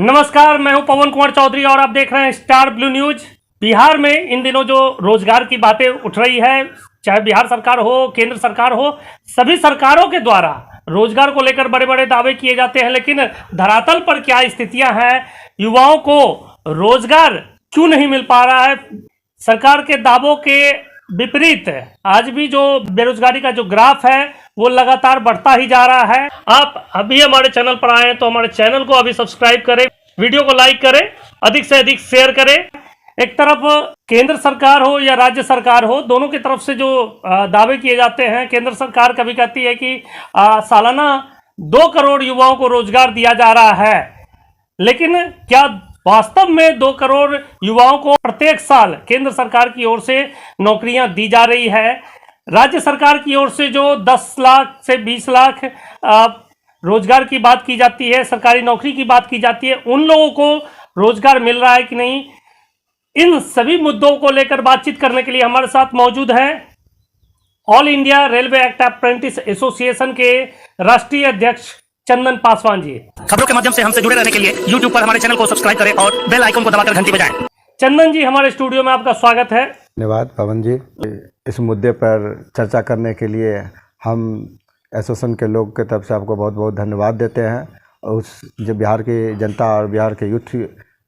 नमस्कार, मैं हूं पवन कुमार चौधरी और आप देख रहे हैं स्टार ब्लू न्यूज। बिहार में इन दिनों जो रोजगार की बातें उठ रही है, चाहे बिहार सरकार हो, केंद्र सरकार हो, सभी सरकारों के द्वारा रोजगार को लेकर बड़े बड़े दावे किए जाते हैं, लेकिन धरातल पर क्या स्थितियां हैं, युवाओं को रोजगार क्यों नहीं मिल पा रहा है। सरकार के दावों के विपरीत आज भी जो बेरोजगारी का जो ग्राफ है वो लगातार बढ़ता ही जा रहा है। आप अभी हमारे चैनल पर आए हैं तो हमारे चैनल को अभी सब्सक्राइब करें, वीडियो को लाइक करें, अधिक से अधिक शेयर करें। एक तरफ केंद्र सरकार हो या राज्य सरकार हो, दोनों की तरफ से जो दावे किए जाते हैं, केंद्र सरकार कभी कहती है कि सालाना 2 करोड़ युवाओं को रोजगार दिया जा रहा है, लेकिन क्या वास्तव में 2 करोड़ युवाओं को प्रत्येक साल केंद्र सरकार की ओर से नौकरियां दी जा रही है? राज्य सरकार की ओर से जो 10 लाख से 20 लाख रोजगार की बात की जाती है, सरकारी नौकरी की बात की जाती है, उन लोगों को रोजगार मिल रहा है कि नहीं? इन सभी मुद्दों को लेकर बातचीत करने के लिए हमारे साथ मौजूद हैं all India railway act apprentice association के राष्ट्रीय अध्यक्ष चंदन पासवान जी। खबरों के माध्यम से हमसे जुड़े रहने के लिए YouTube पर हमारे चैनल को सब्सक्राइब करें और बेल आइकन को दबाकर घंटी बजाएं। चंदन जी, हमारे स्टूडियो में आपका स्वागत है। धन्यवाद पवन जी। इस मुद्दे पर चर्चा करने के लिए हम एसोसिएशन के लोग की तरफ से आपको बहुत बहुत धन्यवाद देते हैं, और उस जो बिहार की जनता और बिहार के यूथ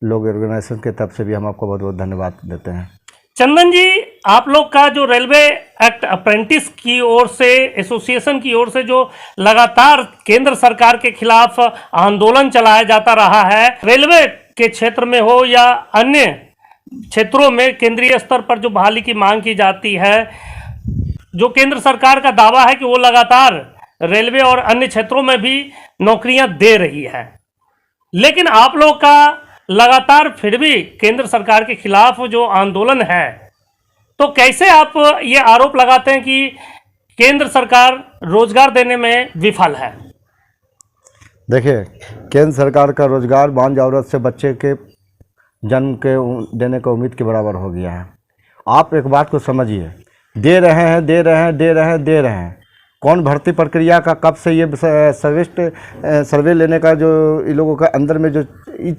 लोग ऑर्गेनाइजेशन की तरफ से भी हम आपको बहुत बहुत धन्यवाद देते हैं। चंदन जी, आप लोग का जो रेलवे एक्ट अप्रेंटिस की ओर से, एसोसिएशन की ओर से जो लगातार केंद्र सरकार के खिलाफ आंदोलन चलाया जाता रहा है, रेलवे के क्षेत्र में हो या अन्य क्षेत्रों में केंद्रीय स्तर पर जो बहाली की मांग की जाती है, जो केंद्र सरकार का दावा है कि वो लगातार रेलवे और अन्य क्षेत्रों में भी नौकरियां दे रही है, लेकिन आप लोग का लगातार फिर भी केंद्र सरकार के खिलाफ जो आंदोलन है, तो कैसे आप ये आरोप लगाते हैं कि केंद्र सरकार रोजगार देने में विफल है? देखिए, केंद्र सरकार का रोजगार बांझ औरत से बच्चे के जन्म के देने का उम्मीद के बराबर हो गया है। आप एक बात को समझिए, दे रहे हैं दे रहे हैं दे रहे हैं दे रहे हैं। कौन भर्ती प्रक्रिया का कब से ये सर्वे लेने का जो इन लोगों का अंदर में जो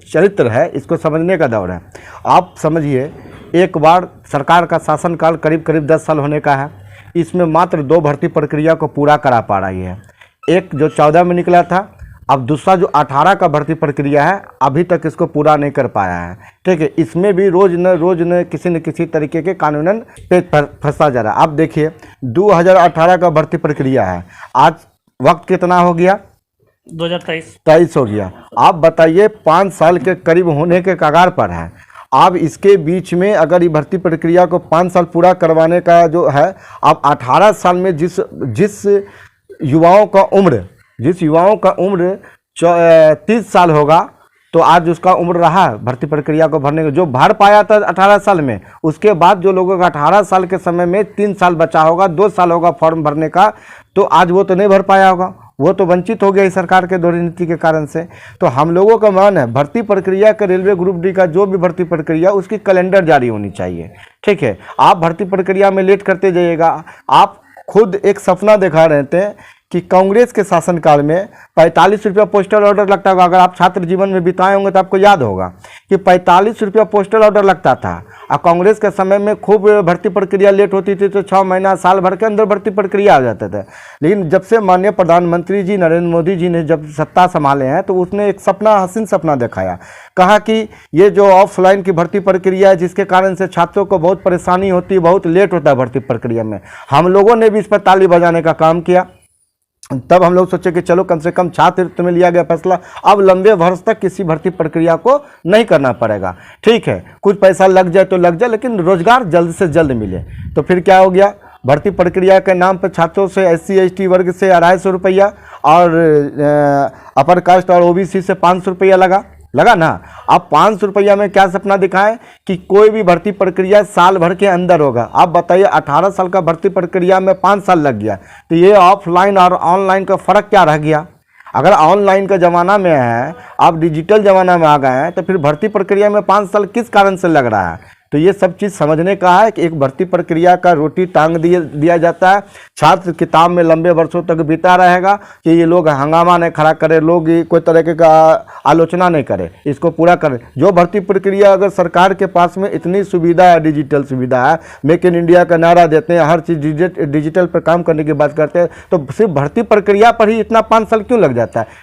चरित्र है, इसको समझने का दौर है। आप समझिए, एक बार सरकार का शासनकाल करीब करीब 10 साल होने का है, इसमें मात्र 2 भर्ती प्रक्रिया को पूरा करा पा रही है। एक जो 14 में निकला था, अब दूसरा जो 18 का भर्ती प्रक्रिया है, अभी तक इसको पूरा नहीं कर पाया है। ठीक है, इसमें भी रोज न किसी न किसी तरीके के कानूनन पेच फंसा जा रहा है। अब देखिए, 2018 का भर्ती प्रक्रिया है, आज वक्त कितना हो गया? 2023 हो गया। आप बताइए, 5 साल के करीब होने के कगार पर है। अब इसके बीच में अगर ये भर्ती प्रक्रिया को 5 साल पूरा करवाने का जो है, अब 18 साल में जिस युवाओं का उम्र 30 साल होगा, तो आज उसका उम्र रहा भर्ती प्रक्रिया को भरने का, जो भर पाया था 18 साल में, उसके बाद जो लोगों का 18 साल के समय में 3 साल बचा होगा, 2 साल होगा फॉर्म भरने का, तो आज वो तो नहीं भर पाया होगा, वो तो वंचित हो गया इस सरकार के दोहरी नीति के कारण से। तो हम लोगों का मान है, भर्ती प्रक्रिया का रेलवे ग्रुप डी का जो भी भर्ती प्रक्रिया, उसकी कैलेंडर जारी होनी चाहिए। ठीक है, आप भर्ती प्रक्रिया में लेट करते जाइएगा। आप खुद एक सपना दिखा रहे थे कि कांग्रेस के शासनकाल में 45 रुपया पोस्टल ऑर्डर लगता होगा। अगर आप छात्र जीवन में बिताए होंगे तो आपको याद होगा कि 45 रुपया पोस्टल ऑर्डर लगता था, और कांग्रेस के समय में खूब भर्ती प्रक्रिया लेट होती थी, तो 6 महीना साल भर के अंदर भर्ती प्रक्रिया आ जाते थे। लेकिन जब से माननीय प्रधानमंत्री जी नरेंद्र मोदी जी ने जब सत्ता संभाले हैं, तो उसने एक सपना, हसीन सपना दिखाया। कहा कि ये जो ऑफलाइन की भर्ती प्रक्रिया है, जिसके कारण से छात्रों को बहुत परेशानी होती है, बहुत लेट होता है भर्ती प्रक्रिया में, हम लोगों ने भी इस पर ताली बजाने का काम किया। तब हम लोग सोचे कि चलो कम से कम छात्र में लिया गया फैसला, अब लंबे वर्ष तक किसी भर्ती प्रक्रिया को नहीं करना पड़ेगा। ठीक है, कुछ पैसा लग जाए तो लग जाए, लेकिन रोजगार जल्द से जल्द मिले। तो फिर क्या हो गया, भर्ती प्रक्रिया के नाम पर छात्रों से SC ST वर्ग से 250 रुपया और अपर कास्ट और OBC से 500 रुपया लगा ना। अब 500 रुपया में क्या सपना दिखाएं कि कोई भी भर्ती प्रक्रिया साल भर के अंदर होगा। आप बताइए, 18 साल का भर्ती प्रक्रिया में 5 साल लग गया, तो ये ऑफलाइन और ऑनलाइन का फ़र्क क्या रह गया? अगर ऑनलाइन का ज़माना में है, आप डिजिटल ज़माना में आ गए हैं, तो फिर भर्ती प्रक्रिया में 5 साल किस कारण से लग रहा है? तो ये सब चीज़ समझने का है कि एक भर्ती प्रक्रिया का रोटी टांग दिया जाता है। छात्र किताब में लंबे वर्षों तक बीता रहेगा कि ये लोग हंगामा नहीं खड़ा करे, लोग कोई तरह का आलोचना नहीं करे, इसको पूरा करें। जो भर्ती प्रक्रिया अगर सरकार के पास में इतनी सुविधा है, डिजिटल सुविधा है, मेक इन इंडिया का नारा देते हैं, हर चीज़ डिजिटल पर काम करने की बात करते हैं, तो सिर्फ भर्ती प्रक्रिया पर ही इतना 5 साल क्यों लग जाता है?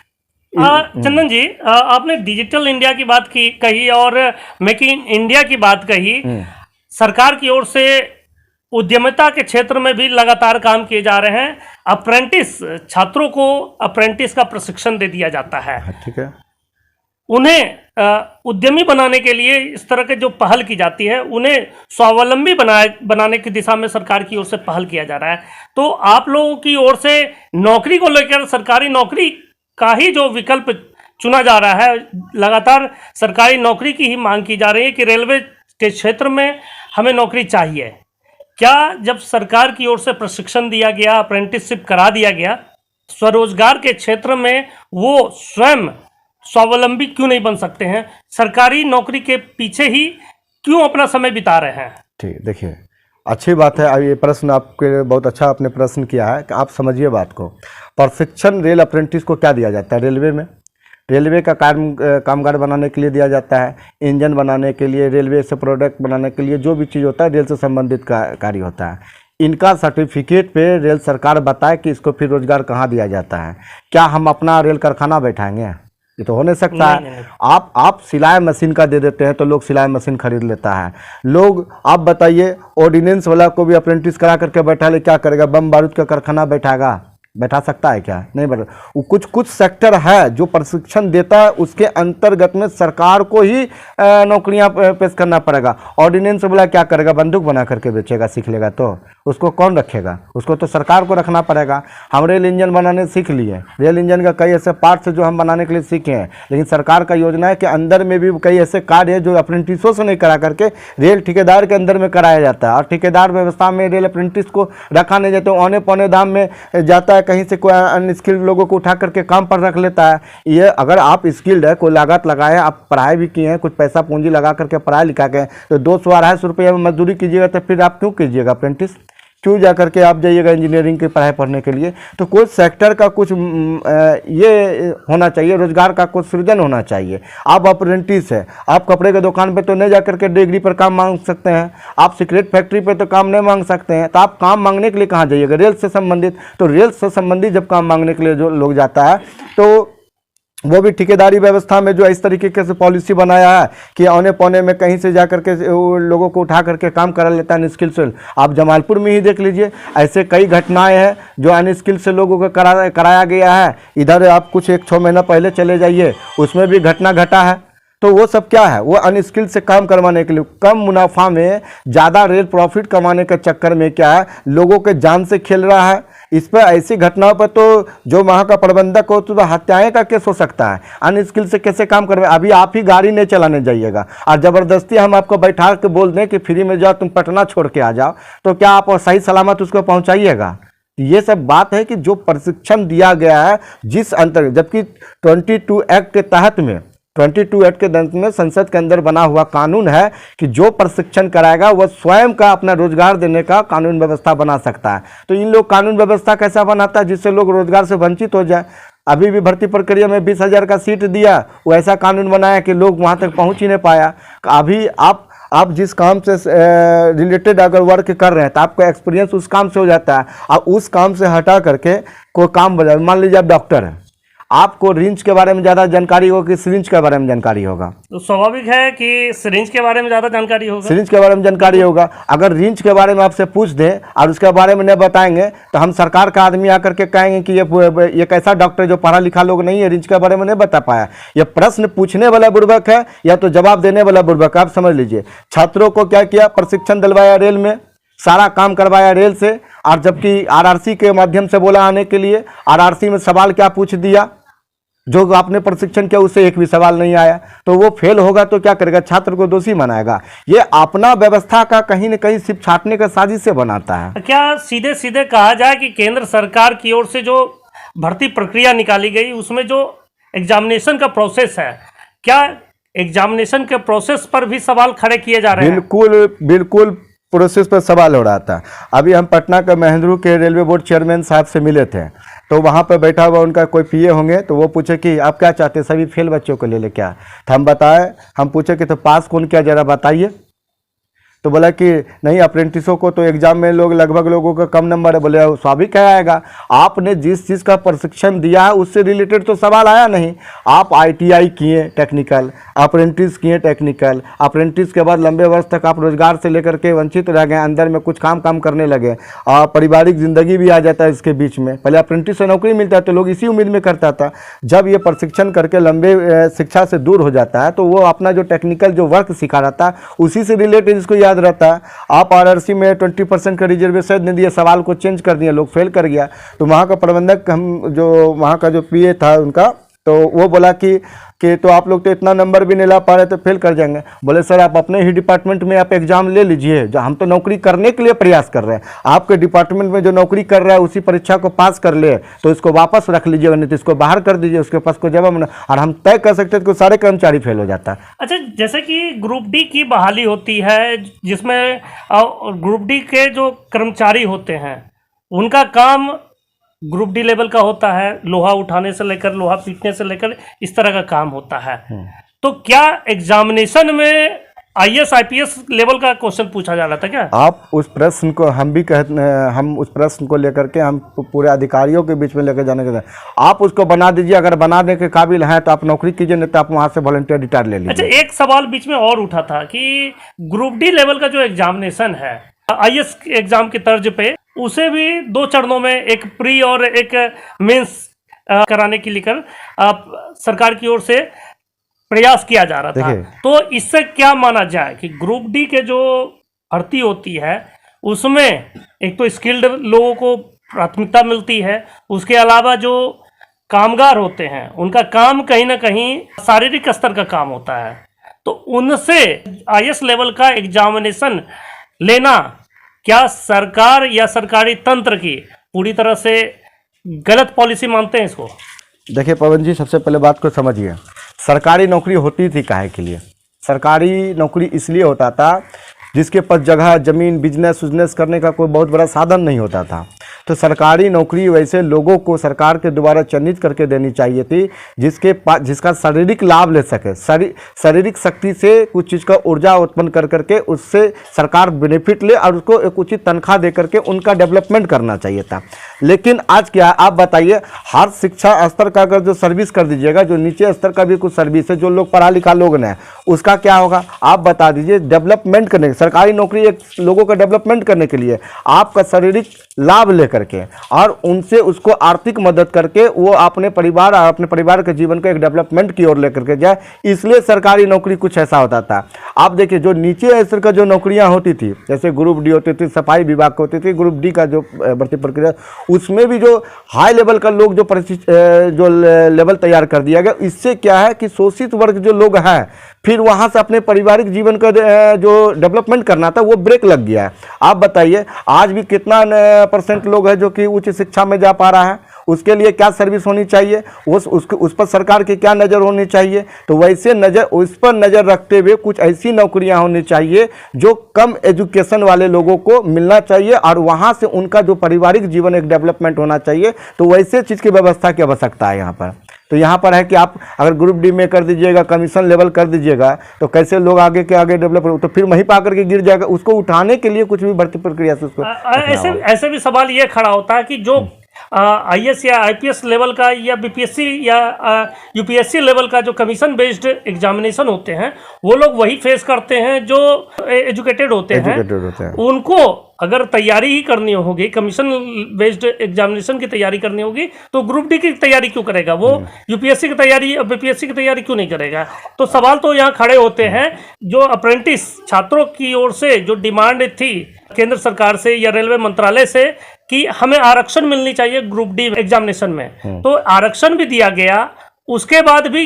चंदन जी, आपने डिजिटल इंडिया की बात कही और मेक इन इंडिया की बात कही। सरकार की ओर से उद्यमिता के क्षेत्र में भी लगातार काम किए जा रहे हैं। अप्रेंटिस छात्रों को अप्रेंटिस का प्रशिक्षण दे दिया जाता है। ठीक है, उन्हें उद्यमी बनाने के लिए इस तरह के जो पहल की जाती है, उन्हें स्वावलंबी बनाने की दिशा में सरकार की ओर से पहल किया जा रहा है। तो आप लोगों की ओर से नौकरी को लेकर सरकारी नौकरी का ही जो विकल्प चुना जा रहा है, लगातार सरकारी नौकरी की ही मांग की जा रही है कि रेलवे के क्षेत्र में हमें नौकरी चाहिए। क्या जब सरकार की ओर से प्रशिक्षण दिया गया, अप्रेंटिसशिप करा दिया गया, स्वरोजगार के क्षेत्र में वो स्वयं स्वावलंबी क्यों नहीं बन सकते हैं? सरकारी नौकरी के पीछे ही क्यों अपना समय बिता रहे हैं? ठीक, देखिए अच्छी बात है। अब ये प्रश्न आपके बहुत अच्छा आपने प्रश्न किया है कि आप समझिए बात को। प्रशिक्षण रेल अप्रेंटिस को क्या दिया जाता है? रेलवे में रेलवे का कामगार बनाने के लिए दिया जाता है, इंजन बनाने के लिए, रेलवे से प्रोडक्ट बनाने के लिए, जो भी चीज़ होता है रेल से संबंधित कार्य होता है। इनका सर्टिफिकेट पे रेल सरकार बताए कि इसको फिर रोजगार कहाँ दिया जाता है। क्या हम अपना रेल कारखाना बैठाएंगे? ये तो हो नहीं सकता है। नहीं। आप सिलाई मशीन का दे देते हैं तो लोग सिलाई मशीन खरीद लेता है। लोग, आप बताइए, ऑर्डिनेंस वाला को भी अप्रेंटिस करा करके बैठा ले, क्या करेगा? बम बारूद का कारखाना बैठा सकता है क्या? नहीं बैठा। वो कुछ सेक्टर है जो प्रशिक्षण देता है, उसके अंतर्गत में सरकार को ही नौकरियां पेश करना पड़ेगा। ऑर्डिनेंस वाला क्या करेगा? बंदूक बना करके बेचेगा, सीख लेगा तो उसको कौन रखेगा? उसको तो सरकार को रखना पड़ेगा। हम रेल इंजन बनाने सीख लिए, रेल इंजन का कई ऐसे पार्ट्स जो हम बनाने के लिए सीखे हैं, लेकिन सरकार का योजना है कि अंदर में भी कई ऐसे कार्य है जो अप्रेंटिसों से नहीं करा करके रेल ठेकेदार के अंदर में कराया जाता है। और ठेकेदार व्यवस्था में रेल अप्रेंटिस को रखा नहीं जाता, औने पौने दाम में जाता है, कहीं से कोई अनस्किल्ड लोगों को उठा करके काम पर रख लेता है। ये अगर आप स्किल्ड है, कोई लागत लगाए, आप पढ़ाई भी किए हैं, कुछ पैसा पूंजी लगा करके पढ़ाई लिखा के, तो 200-250 रुपये में मजदूरी कीजिएगा, तो फिर आप क्यों कीजिएगा अप्रेंटिस? क्यों जा करके आप जाइएगा इंजीनियरिंग की पढ़ाई पढ़ने के लिए? तो कुछ सेक्टर का कुछ ये होना चाहिए, रोजगार का कुछ सृजन होना चाहिए। आप अप्रेंटिस है, आप कपड़े के दुकान पे तो नहीं जा करके डिग्री पर काम मांग सकते हैं, आप सिगरेट फैक्ट्री पे तो काम नहीं मांग सकते हैं, तो आप काम मांगने के लिए कहाँ जाइएगा? रेल से संबंधित। तो रेल से संबंधित जब काम मांगने के लिए जो लोग जाता है, तो वो भी ठेकेदारी व्यवस्था में जो इस तरीके से पॉलिसी बनाया है कि औने पौने में कहीं से जा करके लोगों को उठा करके काम करा लेता है अनस्किल्ड से। आप जमालपुर में ही देख लीजिए, ऐसे कई घटनाएं हैं जो अनस्किल्ड से लोगों को कराया गया है। इधर आप कुछ 1-6 महीना पहले चले जाइए, उसमें भी घटना घटा है। तो वो सब क्या है? वो अनस्किल्ड से काम करवाने के लिए, कम मुनाफा में ज़्यादा रेल प्रॉफिट कमाने के चक्कर में क्या है, लोगों के जान से खेल रहा है। इस पर, ऐसी घटनाओं पर तो जो वहाँ का प्रबंधक हो तो हत्याएं का केस हो सकता है। अनस्किल्ड से कैसे काम करवाए? अभी आप ही गाड़ी नहीं चलाने जाइएगा और ज़बरदस्ती हम आपको बैठा के बोल दें कि फ्री में जाओ, तुम पटना छोड़ के आ जाओ, तो क्या आप सही सलामत उसको पहुँचाइएगा? ये सब बात है कि जो प्रशिक्षण दिया गया है जिस अंतर्गत, जबकि 22 एक्ट के तहत में 22 एक्ट के तहत में संसद के अंदर बना हुआ कानून है कि जो प्रशिक्षण कराएगा वह स्वयं का अपना रोजगार देने का कानून व्यवस्था बना सकता है। तो इन लोग कानून व्यवस्था कैसा बनाता है जिससे लोग रोजगार से वंचित हो जाए? अभी भी भर्ती प्रक्रिया में 20,000 का सीट दिया, वो ऐसा कानून बनाया कि लोग वहाँ तक पहुँच ही नहीं पाया। अभी आप जिस काम से रिलेटेड अगर वर्क कर रहे हैं तो आपका एक्सपीरियंस उस काम से हो जाता है। आप उस काम से हटा करके कोई काम बजा, मान लीजिए आप डॉक्टर हैं, आपको रिंच के बारे में ज़्यादा जानकारी होगा कि सिरिंज के बारे में जानकारी होगा? तो स्वाभाविक है कि सिरिंज के बारे में ज़्यादा जानकारी होगा। सिरिंज के बारे में जानकारी होगा। अगर रिंच के बारे में आपसे पूछ दें और उसके बारे में नहीं बताएंगे तो हम सरकार का आदमी आकर के कहेंगे कि ये कैसा डॉक्टर जो पढ़ा लिखा लोग नहीं है, रिंच के बारे में नहीं बता पाया। ये प्रश्न पूछने वाला बुर्बक है या तो जवाब देने वाला बुर्बक है। आप समझ लीजिए, छात्रों को क्या किया? प्रशिक्षण दिलवाया रेल में, सारा काम करवाया रेल से, और जबकि आरआरसी के माध्यम से बोला आने के लिए, आरआरसी में सवाल क्या पूछ दिया, जो आपने प्रशिक्षण किया उससे एक भी सवाल नहीं आया, तो वो फेल होगा तो क्या करेगा? छात्र को दोषी बनाएगा। ये अपना व्यवस्था का कहीं न कहीं सिर्फ छाटने का साजिश से बनाता है। क्या सीधे सीधे कहा जाए कि केंद्र सरकार की ओर से जो भर्ती प्रक्रिया निकाली गई उसमें जो एग्जामिनेशन का प्रोसेस है, क्या एग्जामिनेशन के प्रोसेस पर भी सवाल खड़े किए जा रहे हैं। बिल्कुल बिल्कुल प्रोसेस पर सवाल हो रहा था। अभी हम पटना के महेंद्रू के रेलवे बोर्ड चेयरमैन साहब से मिले थे, तो वहाँ पर बैठा हुआ उनका कोई पीए होंगे, तो वो पूछे कि आप क्या चाहते हैं, सभी फेल बच्चों को ले ले क्या। तो हम बताए, हम पूछे कि तो पास कौन किया जरा बताइए। तो बोला कि नहीं, अप्रेंटिसों को तो एग्जाम में लगभग लोगों का कम नंबर है। बोले स्वाभाविक है आएगा, आपने जिस चीज़ का प्रशिक्षण दिया है उससे रिलेटेड तो सवाल आया नहीं। आप आईटीआई किए टेक्निकल, अप्रेंटिस किए टेक्निकल, अप्रेंटिस के बाद लंबे वर्ष तक आप रोजगार से लेकर के वंचित रह गए, अंदर में कुछ काम करने लगे और पारिवारिक जिंदगी भी आ जाता है इसके बीच में। पहले अप्रेंटिस से नौकरी मिलता है तो लोग इसी उम्मीद में करता था। जब ये प्रशिक्षण करके लंबे शिक्षा से दूर हो जाता है तो वो अपना जो टेक्निकल जो वर्क सिखा रहा था उसी से रिलेटेड इसको याद रहता है। आप आरआरसी में 20% का रिजर्वेशन दे दिए, सवाल को चेंज कर दिया, लोग फेल कर गया। तो वहाँ का प्रबंधक, हम जो वहाँ का जो पीए था उनका, तो वो बोला कि तो आप लोग तो इतना नंबर भी नहीं ला पा रहे तो फेल कर जाएंगे। बोले सर आप अपने ही डिपार्टमेंट में आप एग्जाम ले लीजिए, जो हम तो नौकरी करने के लिए प्रयास कर रहे हैं, आपके डिपार्टमेंट में जो नौकरी कर रहा है उसी परीक्षा को पास कर ले तो इसको वापस रख लीजिएगा, नहीं तो इसको बाहर कर दीजिए, उसके पास कोई जवाब नहीं। और हम तय कर सकते थे कि सारे कर्मचारी फेल हो जाता है। अच्छा, जैसे कि ग्रुप डी की बहाली होती है जिसमें ग्रुप डी के जो कर्मचारी होते हैं उनका काम ग्रुप डी लेवल का होता है, लोहा उठाने से लेकर लोहा पीटने से लेकर इस तरह का काम होता है। तो क्या एग्जामिनेशन में आईएएस आईपीएस लेवल का क्वेश्चन पूछा जा रहा था क्या? आप उस प्रश्न को हम भी कहते हैं, हम उस प्रश्न को लेकर के हम पूरे अधिकारियों के बीच में लेकर जाने के, आप उसको बना दीजिए, अगर बनाने के काबिल हैं तो आप नौकरी कीजिए, नहीं तो आप वहाँ से वॉलंटियर रिटायर ले लीजिए। अच्छा, एक सवाल बीच में और उठा था कि ग्रुप डी लेवल का जो एग्जामिनेशन है आईएएस एग्जाम की तर्ज पे, उसे भी 2 चरणों में, एक प्री और एक मेंस कराने के लेकर सरकार की ओर से प्रयास किया जा रहा था। तो इससे क्या माना जाए कि ग्रुप डी के जो भर्ती होती है उसमें एक तो स्किल्ड लोगों को प्राथमिकता मिलती है, उसके अलावा जो कामगार होते हैं उनका काम कहीं ना कहीं शारीरिक स्तर का काम होता है, तो उनसे आईएएस लेवल का एग्जामिनेशन लेना क्या सरकार या सरकारी तंत्र की पूरी तरह से गलत पॉलिसी मानते हैं इसको? देखिए पवन जी, सबसे पहले बात को समझिए, सरकारी नौकरी होती थी काहे के लिए? सरकारी नौकरी इसलिए होता था जिसके पास जगह जमीन बिजनेस करने का कोई बहुत बड़ा साधन नहीं होता था। तो सरकारी नौकरी वैसे लोगों को सरकार के द्वारा चयनित करके देनी चाहिए थी जिसका शारीरिक लाभ ले सके, शारीरिक शक्ति से कुछ चीज़ का ऊर्जा उत्पन्न कर करके उससे सरकार बेनिफिट ले और उसको एक उचित तनख्वाह दे करके उनका डेवलपमेंट करना चाहिए था। लेकिन आज क्या है, आप बताइए, हर शिक्षा स्तर का अगर जो सर्विस कर दीजिएगा, जो नीचे स्तर का भी कुछ सर्विस है, जो लोग पढ़ा लिखा लोग हैं, उसका क्या होगा? आप बता दीजिए। डेवलपमेंट करने, सरकारी नौकरी एक लोगों का डेवलपमेंट करने के लिए, आपका शारीरिक लाभ लेकर के और उनसे उसको आर्थिक मदद करके वो अपने परिवार के जीवन को एक डेवलपमेंट की ओर लेकर के जाए, इसलिए सरकारी नौकरी कुछ ऐसा होता था। आप देखिए, जो नीचे स्तर का जो नौकरियां होती थी, जैसे ग्रुप डी होती थी, सफाई विभाग होती थी, ग्रुप डी का जो भर्ती प्रक्रिया, उसमें भी जो हाई लेवल का लोग जो लेवल तैयार कर दिया गया, इससे क्या है कि शोषित वर्ग जो लोग हैं फिर वहां से अपने पारिवारिक जीवन का जो डेवलपमेंट करना था वो ब्रेक लग गया है। आप बताइए, आज भी कितना % लोग हैं जो कि उच्च शिक्षा में जा पा रहा है? उसके लिए क्या सर्विस होनी चाहिए, उस पर सरकार की क्या नज़र होनी चाहिए? तो वैसे उस पर नज़र रखते हुए कुछ ऐसी नौकरियां होनी चाहिए जो कम एजुकेशन वाले लोगों को मिलना चाहिए और वहां से उनका जो पारिवारिक जीवन एक डेवलपमेंट होना चाहिए। तो वैसे चीज़ की व्यवस्था की आवश्यकता है यहाँ पर। तो यहाँ पर है कि आप अगर ग्रुप डी में कर दीजिएगा, कमीशन लेवल कर दीजिएगा, तो कैसे लोग आगे के आगे डेवलप हो, तो फिर वहीं पर आकर के गिर जाएगा। उसको उठाने के लिए कुछ भी भर्ती प्रक्रिया से उसको ऐसे भी सवाल ये खड़ा होता है कि जो आईएएस या आईपीएस लेवल का या बीपीएससी या यूपीएससी लेवल का जो कमीशन बेस्ड एग्जामिनेशन होते हैं, वो लोग वही फेस करते हैं जो एजुकेटेड होते हैं। उनको अगर तैयारी ही करनी होगी, कमीशन बेस्ड एग्जामिनेशन की तैयारी करनी होगी, तो ग्रुप डी की तैयारी क्यों करेगा? वो यूपीएससी की तैयारी और बीपीएससी की तैयारी क्यों नहीं करेगा? तो सवाल तो यहाँ खड़े होते हैं। जो अप्रेंटिस छात्रों की ओर से जो डिमांड थी केंद्र सरकार से या रेलवे मंत्रालय से कि हमें आरक्षण मिलनी चाहिए ग्रुप डी एग्जामिनेशन में, तो आरक्षण भी दिया गया। उसके बाद भी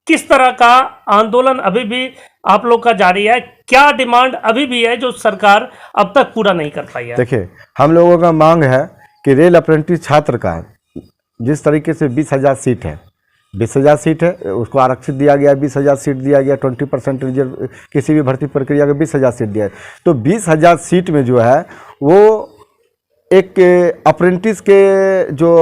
किस तरह का आंदोलन अभी भी आप लोग का जारी है? क्या डिमांड अभी भी है जो सरकार अब तक पूरा नहीं कर पाई है? देखिए, हम लोगों का मांग है कि रेल अप्रेंटिस छात्र का जिस तरीके से 20,000 सीट है, 20,000 सीट है, उसको आरक्षित दिया गया, 20,000 सीट दिया गया, 20% रिजर्व, किसी भी भर्ती प्रक्रिया के 20,000 सीट दिया है। तो 20,000 सीट में जो है वो एक अप्रेंटिस के जो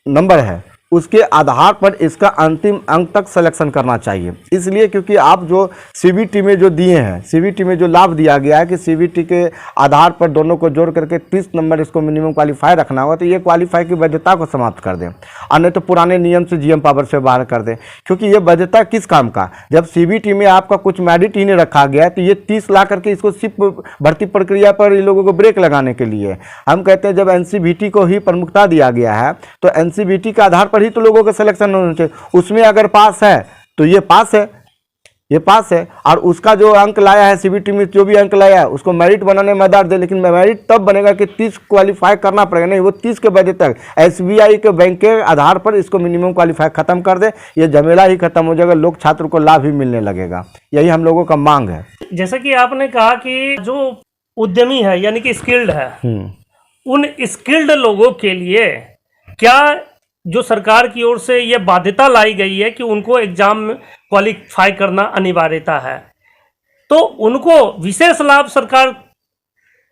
नंबर है उसके आधार पर इसका अंतिम अंक तक सिलेक्शन करना चाहिए। इसलिए क्योंकि आप जो सीबीटी में जो दिए हैं, सीबीटी में जो लाभ दिया गया है कि सीबीटी के आधार पर दोनों को जोड़ करके 30 नंबर इसको मिनिमम क्वालिफाई रखना होगा, तो ये क्वालिफाई की वैधता को समाप्त कर दें और नहीं तो पुराने नियम से जीएम पावर से बाहर कर दें। क्योंकि ये वैधता किस काम का, जब सीबीटी में आपका कुछ मेरिट ही नहीं रखा गया तो ये 30 ला करके इसको सिर्फ भर्ती प्रक्रिया पर इन लोगों को ब्रेक लगाने के लिए हम कहते हैं जब एनसीबीटी को ही प्रमुखता दिया गया है तो एनसीबीटी के आधार पर ही तो लोगों का सिलेक्शन होना चाहिए। उसमें अगर पास है तो ये पास है, ये पास है, और उसका जो अंक लाया है सीबीटी में जो भी अंक लाया है उसको मेरिट बनाने में मदद दे। लेकिन मेरिट तब बनेगा कि 30 क्वालिफाई करना पड़ेगा, नहीं वो 30 के बजे तक एसबीआई के बैंक के आधार पर इसको मिनिमम क्वालिफाई खत्म कर दे, ये झमेला ही खत्म हो जाएगा, लोग छात्र को लाभ ही मिलने लगेगा। यही हम लोगों का मांग है। जैसे कि आपने कहा कि जो उद्यमी है यानी कि स्किल्ड है, उन स्किल्ड लोगों के लिए क्या जो सरकार की ओर से ये बाध्यता लाई गई है कि उनको एग्जाम में क्वालिफाई करना अनिवार्यता है, तो उनको विशेष लाभ सरकार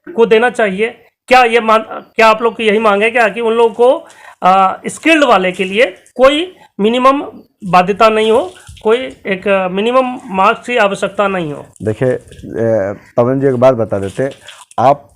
को देना चाहिए क्या? क्या आप लोग की यही मांग है क्या कि उन लोगों को स्किल्ड वाले के लिए कोई मिनिमम बाध्यता नहीं हो, कोई एक मिनिमम मार्क्स की आवश्यकता नहीं हो? देखिए पवन जी एक बात बता देते, आप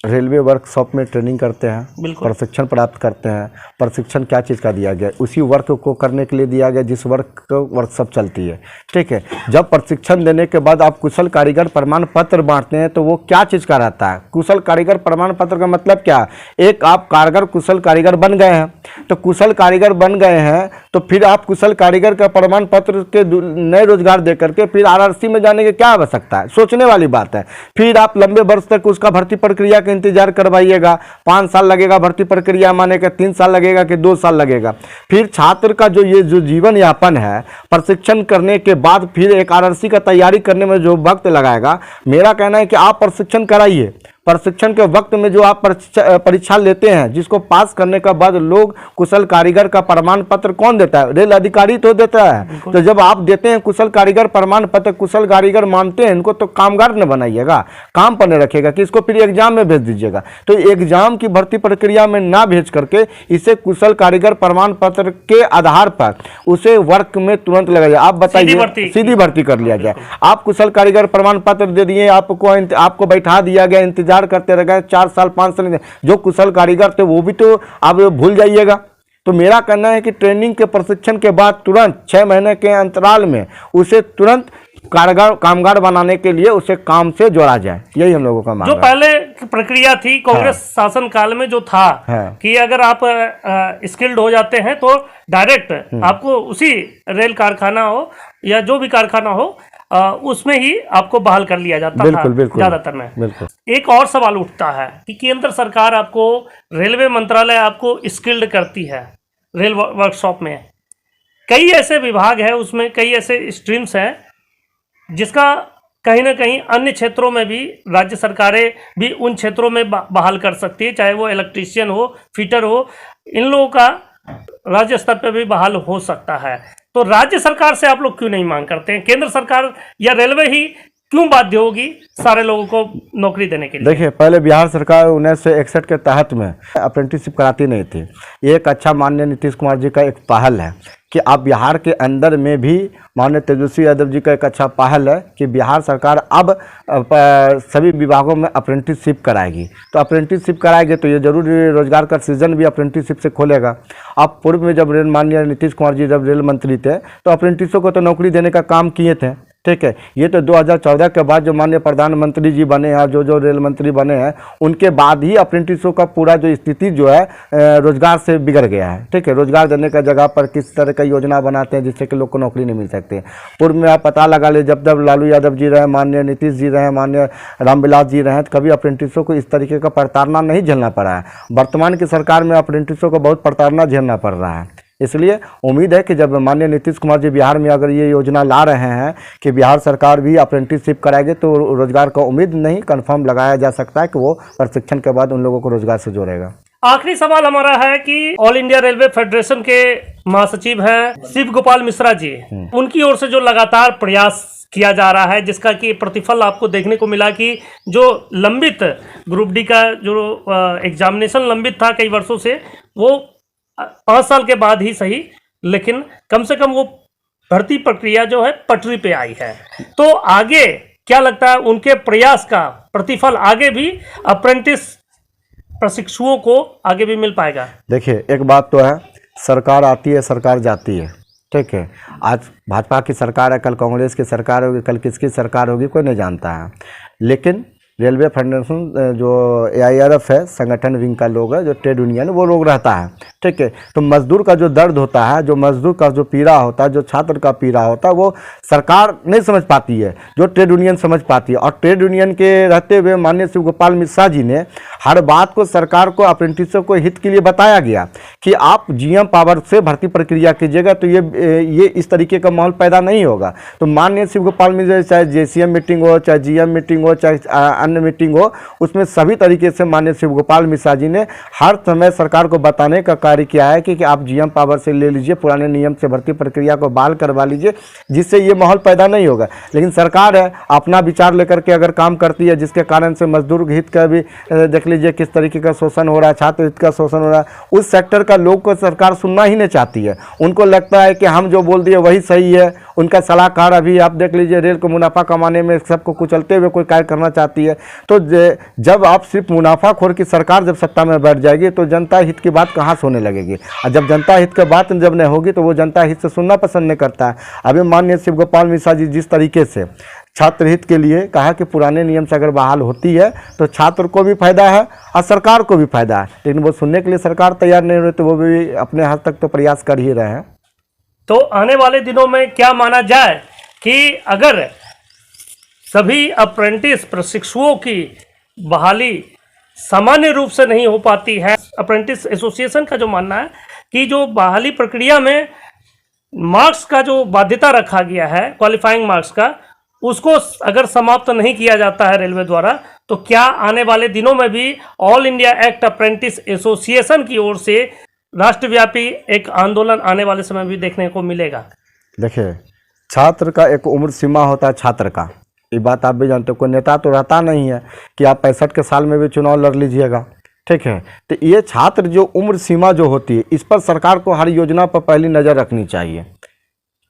रेलवे वर्कशॉप में ट्रेनिंग करते हैं, प्रशिक्षण प्राप्त करते हैं। प्रशिक्षण क्या चीज़ का दिया गया, उसी वर्क को करने के लिए दिया गया जिस वर्कशॉप चलती है, ठीक है। जब प्रशिक्षण देने के बाद आप कुशल कारीगर प्रमाण पत्र बांटते हैं तो वो क्या चीज़ का रहता है? कुशल कारीगर प्रमाण पत्र का मतलब क्या? एक आप कारगर कुशल कारीगर बन गए हैं, तो कुशल कारीगर बन गए हैं तो फिर आप कुशल कारीगर का प्रमाण पत्र के नए रोजगार दे करके फिर आरआरसी में जाने की क्या आवश्यकता है? सोचने वाली बात है। फिर आप लंबे वर्ष तक उसका भर्ती प्रक्रिया का इंतजार करवाइएगा, 5 साल लगेगा भर्ती प्रक्रिया माने का, 3 साल लगेगा कि 2 साल लगेगा। फिर छात्र का जो जीवन यापन है प्रशिक्षण करने के बाद फिर एक आरआरसी का तैयारी करने में जो वक्त लगाएगा, मेरा कहना है कि आप प्रशिक्षण कराइए। प्रशिक्षण के वक्त में जो आप परीक्षा लेते हैं जिसको पास करने के बाद लोग कुशल कारीगर का प्रमाण पत्र कौन देता है? रेल अधिकारी तो देता है। तो जब आप देते हैं कुशल कारीगर प्रमाण पत्र, कुशल कारीगर मानते हैं इनको, तो कामगार न बनाइएगा, काम पर न रखिएगा कि इसको फिर एग्जाम में भेज दीजिएगा। तो एग्जाम की भर्ती प्रक्रिया में ना भेज करके इसे कुशल कारीगर प्रमाण पत्र के आधार पर उसे वर्क में तुरंत लगाया जाए। आप बताइए, सीधी भर्ती कर लिया जाए। आप कुशल कारीगर प्रमाण पत्र दे दिए, आपको बैठा दिया गया, इंतजार करते रह गए 4 साल 5 साल, जो कुशल कारीगर थे वो भी तो आप भूल जाइएगा। तो मेरा कहना है कि ट्रेनिंग के प्रशिक्षण के बाद तुरंत 6 महीने के अंतराल में उसे तुरंत कामगार बनाने के लिए उसे काम से जोड़ा जाए। यही हम लोगों का मांग है। जो पहले प्रक्रिया थी कांग्रेस शासन काल में जो था कि अगर आप स्किल्ड हो जाते हैं तो डायरेक्ट आपको उसी रेल कारखाना हो या जो भी कारखाना हो उसमें ही आपको बहाल कर लिया जाता था ज्यादातर में। एक और सवाल उठता है कि केंद्र सरकार आपको, रेलवे मंत्रालय आपको स्किल्ड करती है रेल वर्कशॉप में, कई ऐसे विभाग है, उसमें कई ऐसे स्ट्रीम्स हैं जिसका कहीं ना कहीं अन्य क्षेत्रों में भी राज्य सरकारें भी उन क्षेत्रों में बहाल कर सकती है, चाहे वो इलेक्ट्रीशियन हो, फिटर हो, इन लोगों का राज्य स्तर पर भी बहाल हो सकता है। तो राज्य सरकार से आप लोग क्यों नहीं मांग करते हैं? केंद्र सरकार या रेलवे ही क्यों बाध्य होगी सारे लोगों को नौकरी देने के लिए? देखिए, पहले बिहार सरकार 1961 के तहत में अप्रेंटिसशिप कराती नहीं थी। ये एक अच्छा माननीय नीतीश कुमार जी का एक पहल है कि आप बिहार के अंदर में भी, माननीय तेजस्वी यादव जी का एक अच्छा पहल है कि बिहार सरकार अब सभी विभागों में अप्रेंटिसशिप कराएगी। तो अप्रेंटिसशिप कराएगी तो ये जरूर रोजगार का सीजन भी अप्रेंटिसशिप से खोलेगा। अब पूर्व में जब माननीय नीतीश कुमार जी जब रेल मंत्री थे तो अप्रेंटिसों को तो नौकरी देने का काम किए थे, ठीक है। ये तो 2014 के बाद जो माननीय प्रधानमंत्री जी बने हैं, जो रेल मंत्री बने हैं, उनके बाद ही अप्रेंटिसों का पूरा जो स्थिति जो है रोजगार से बिगड़ गया है, ठीक है। रोजगार देने का जगह पर किस तरह का योजना बनाते हैं जिससे कि लोग को नौकरी नहीं मिल सकती। पूर्व में आप पता लगा ले, जब लालू यादव जी रहे, माननीय नीतीश जी रहे, माननीय रामविलास जी रहे, तो कभी अप्रेंटिसों को इस तरीके का प्रताड़ना नहीं झेलना पड़ा है। वर्तमान की सरकार में अप्रेंटिसों को बहुत प्रताड़ना झेलना पड़ रहा है। इसलिए उम्मीद है कि जब माननीय नीतीश कुमार जी बिहार में अगर ये योजना ला रहे हैं कि बिहार सरकार भी अप्रेंटिसशिप कराएगी तो रोजगार का उम्मीद नहीं, कंफर्म लगाया जा सकता है कि वो प्रशिक्षण के बाद उन लोगों को रोजगार से जोड़ेगा। आखिरी सवाल हमारा है कि ऑल इंडिया रेलवे फेडरेशन के महासचिव हैं शिव गोपाल मिश्रा जी, उनकी ओर से जो लगातार प्रयास किया जा रहा है, जिसका कि प्रतिफल आपको देखने को मिला कि जो लंबित ग्रुप डी का जो एग्जामिनेशन लंबित था कई वर्षों से, वो 5 साल के बाद ही सही, लेकिन कम से कम वो भर्ती प्रक्रिया जो है पटरी पे आई है। तो आगे क्या लगता है उनके प्रयास का प्रतिफल आगे भी अप्रेंटिस प्रशिक्षुओं को आगे भी मिल पाएगा? देखिए, एक बात तो है, सरकार आती है, सरकार जाती है, ठीक है। आज भाजपा की सरकार है, कल कांग्रेस की सरकार होगी, कल किसकी सरकार होगी कोई नहीं जानता है। लेकिन रेलवे फेडरेशन जो AIRF है, संगठन विंग का लोग है, जो ट्रेड यूनियन, वो लोग रहता है, ठीक है। तो मजदूर का जो दर्द होता है, जो मजदूर का जो पीड़ा होता है, जो छात्र का पीड़ा होता है, वो सरकार नहीं समझ पाती है, जो ट्रेड यूनियन समझ पाती है। और ट्रेड यूनियन के रहते हुए माननीय शिव गोपाल मिश्रा जी ने हर बात को सरकार को, अप्रेंटिसों को हित के लिए बताया गया कि आप GM पावर से भर्ती प्रक्रिया कीजिएगा तो ये इस तरीके का माहौल पैदा नहीं होगा। तो माननीय शिव गोपाल मिश्रा, चाहे JCM मीटिंग हो, चाहे GM मीटिंग हो, चाहे अन्य मीटिंग हो, उसमें सभी तरीके से माननीय शिव गोपाल मिश्रा जी ने हर समय सरकार को बताने का कार्य किया है कि आप GM पावर से ले लीजिए, पुराने नियम से भर्ती प्रक्रिया को बहाल करवा लीजिए, जिससे ये माहौल पैदा नहीं होगा। लेकिन सरकार है, अपना विचार लेकर के अगर काम करती है, जिसके कारण से मजदूर हित का भी देख लीजिए किस तरीके का शोषण हो रहा है, छात्र हित का शोषण हो रहा है, उस सेक्टर का लोग को सरकार सुनना ही नहीं चाहती है। उनको लगता है कि हम जो बोल दिए वही सही है। उनका सलाहकार अभी आप देख लीजिए, रेल को मुनाफा कमाने में सबको कुचलते हुए कोई कार्य करना चाहती है। तो जब आप सिर्फ मुनाफाखोर की सरकार जब सत्ता में बैठ जाएगी तो जनता हित की बात कहाँ सुनने लगेगी, और जब जनता हित की बात जब नहीं होगी तो वो जनता हित से सुनना पसंद नहीं करता है। अभी माननीय शिव गोपाल मिश्रा जी जिस तरीके से छात्र हित के लिए कहा कि पुराने नियम से अगर बहाल होती है तो छात्र को भी फायदा है और सरकार को भी फायदा है, लेकिन वो सुनने के लिए सरकार तैयार नहीं हो रही, तो वो भी अपने हद तक तो प्रयास कर ही रहे हैं। तो आने वाले दिनों में क्या माना जाए कि अगर सभी अप्रेंटिस प्रशिक्षुओं की बहाली सामान्य रूप से नहीं हो पाती है, अप्रेंटिस एसोसिएशन का जो मानना है कि जो बहाली प्रक्रिया में मार्क्स का जो बाध्यता रखा गया है, क्वालिफाइंग मार्क्स का, उसको अगर समाप्त नहीं किया जाता है रेलवे द्वारा, तो क्या आने वाले दिनों में भी all India act apprentice association की ओर से राष्ट्रव्यापी एक आंदोलन आने वाले समय भी देखने को मिलेगा? देखिए, छात्र का एक उम्र सीमा होता है, छात्र का, ये बात आप भी जानते हो। कोई नेता तो रहता नहीं है कि आप 65 के साल में भी चुनाव लड़ लीजिएगा, ठीक है। तो ये छात्र जो उम्र सीमा जो होती है, इस पर सरकार को हर योजना पर पहली नज़र रखनी चाहिए,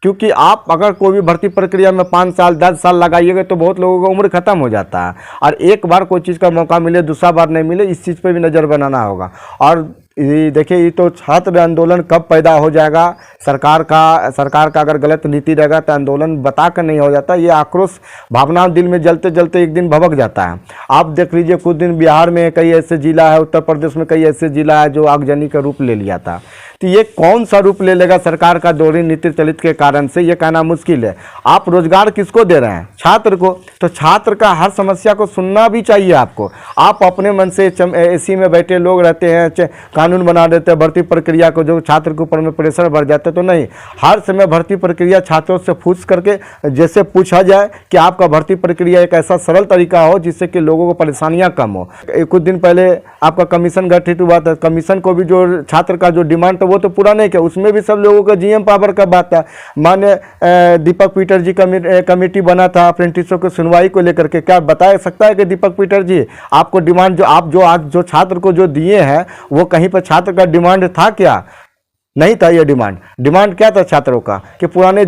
क्योंकि आप अगर कोई भी भर्ती प्रक्रिया में 5 साल 10 साल लगाइएगा तो बहुत लोगों का उम्र खत्म हो जाता है, और एक बार कोई चीज़ का मौका मिले, दूसरा बार नहीं मिले, इस चीज़ पे भी नज़र बनाना होगा। और देखिए, ये तो छात्र आंदोलन कब पैदा हो जाएगा, सरकार का अगर गलत नीति रहेगा तो आंदोलन बता कर नहीं हो जाता, ये आक्रोश भावना दिल में जलते जलते एक दिन भभक जाता है। आप देख लीजिए, कुछ दिन बिहार में कई ऐसे जिला है, उत्तर प्रदेश में कई ऐसे जिला है जो आगजनी का रूप ले लिया था। तो ये कौन सा रूप ले लेगा सरकार का दोहरी नीति चलित के कारण से, ये कहना मुश्किल है। आप रोजगार किसको दे रहे हैं? छात्र को। तो छात्र का हर समस्या को सुनना भी चाहिए आपको। आप अपने मन से AC में बैठे लोग रहते हैं, कानून बना देते हैं भर्ती प्रक्रिया को, जो छात्र के ऊपर में प्रेशर बढ़ जाता है। तो नहीं, हर समय भर्ती प्रक्रिया छात्रों से पूछ करके जैसे पूछा जाए कि आपका भर्ती प्रक्रिया एक ऐसा सरल तरीका हो जिससे कि लोगों को परेशानियां कम हो। कुछ दिन पहले आपका कमीशन गठित हुआ था, कमीशन को भी जो छात्र का जो डिमांड वो तो पूरा नहीं किया, उसमें भी सब लोगों का GM पावर का बात था। माननीय दीपक पीटर जी कमेटी बना था अप्रेंटिसों की सुनवाई को लेकर के। क्या बता सकता है कि दीपक पीटर जी आपको डिमांड जो आज छात्र को जो दिए हैं वो कहीं पर छात्र का डिमांड था क्या? नहीं था। ये डिमांड क्या था छात्रों का कि पुराने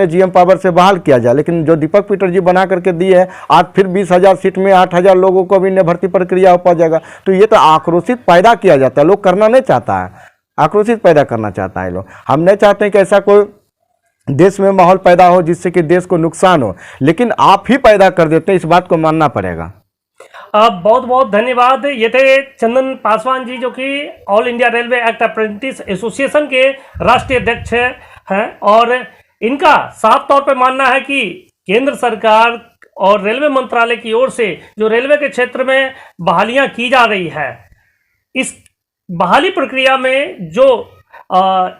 GM पावर से बहाल किया जाए। लेकिन जो दीपक पीटर जी बना करके दिए है, आज फिर 20,000 सीट में 8,000 लोगों को भी भर्ती प्रक्रिया हो पा जाएगा। तो ये तो आक्रोशित पैदा किया जाता है, लोग करना नहीं चाहता है, आक्रोशित पैदा करना चाहता है लोग। हम नहीं चाहते हैं कि ऐसा कोई देश में माहौल पैदा हो जिससे कि देश को नुकसान हो, लेकिन आप ही पैदा कर देते हैं, इस बात को मानना पड़ेगा। बहुत बहुत धन्यवाद। ये थे चंदन पासवान जी, जो कि all India railway act apprentice association के राष्ट्रीय अध्यक्ष हैं, और इनका साफ तौर पर मानना है कि केंद्र सरकार और रेलवे मंत्रालय की ओर से जो रेलवे के क्षेत्र में बहालियां की जा रही है, इस बहाली प्रक्रिया में जो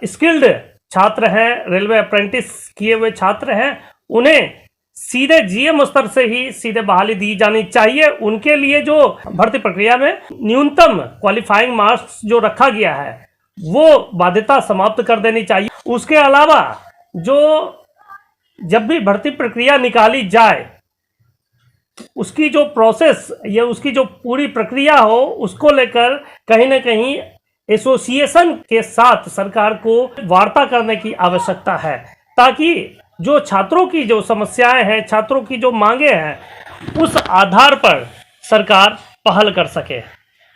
स्किल्ड छात्र हैं, रेलवे अप्रेंटिस किए हुए छात्र हैं, उन्हें सीधे जीएम स्तर से ही सीधे बहाली दी जानी चाहिए। उनके लिए जो भर्ती प्रक्रिया में न्यूनतम क्वालिफाइंग मार्क्स जो रखा गया है वो बाध्यता समाप्त कर देनी चाहिए। उसके अलावा जो जब भी भर्ती प्रक्रिया निकाली जाए उसकी जो प्रोसेस या उसकी जो पूरी प्रक्रिया हो उसको लेकर कहीं ना कहीं एसोसिएशन के साथ सरकार को वार्ता करने की आवश्यकता है, ताकि जो छात्रों की जो समस्याएं हैं, छात्रों की जो मांगे हैं, उस आधार पर सरकार पहल कर सके।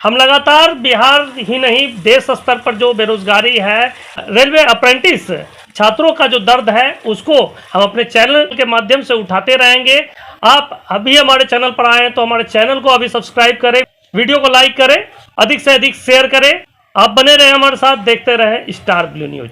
हम लगातार बिहार ही नहीं देश स्तर पर जो बेरोजगारी है, रेलवे अप्रेंटिस छात्रों का जो दर्द है उसको हम अपने चैनल के माध्यम से उठाते रहेंगे। आप अभी हमारे चैनल पर आए हैं तो हमारे चैनल को अभी सब्सक्राइब करें, वीडियो को लाइक करें, अधिक से अधिक शेयर करें। आप बने रहे हमारे साथ, देखते रहे स्टार ब्लू न्यूज।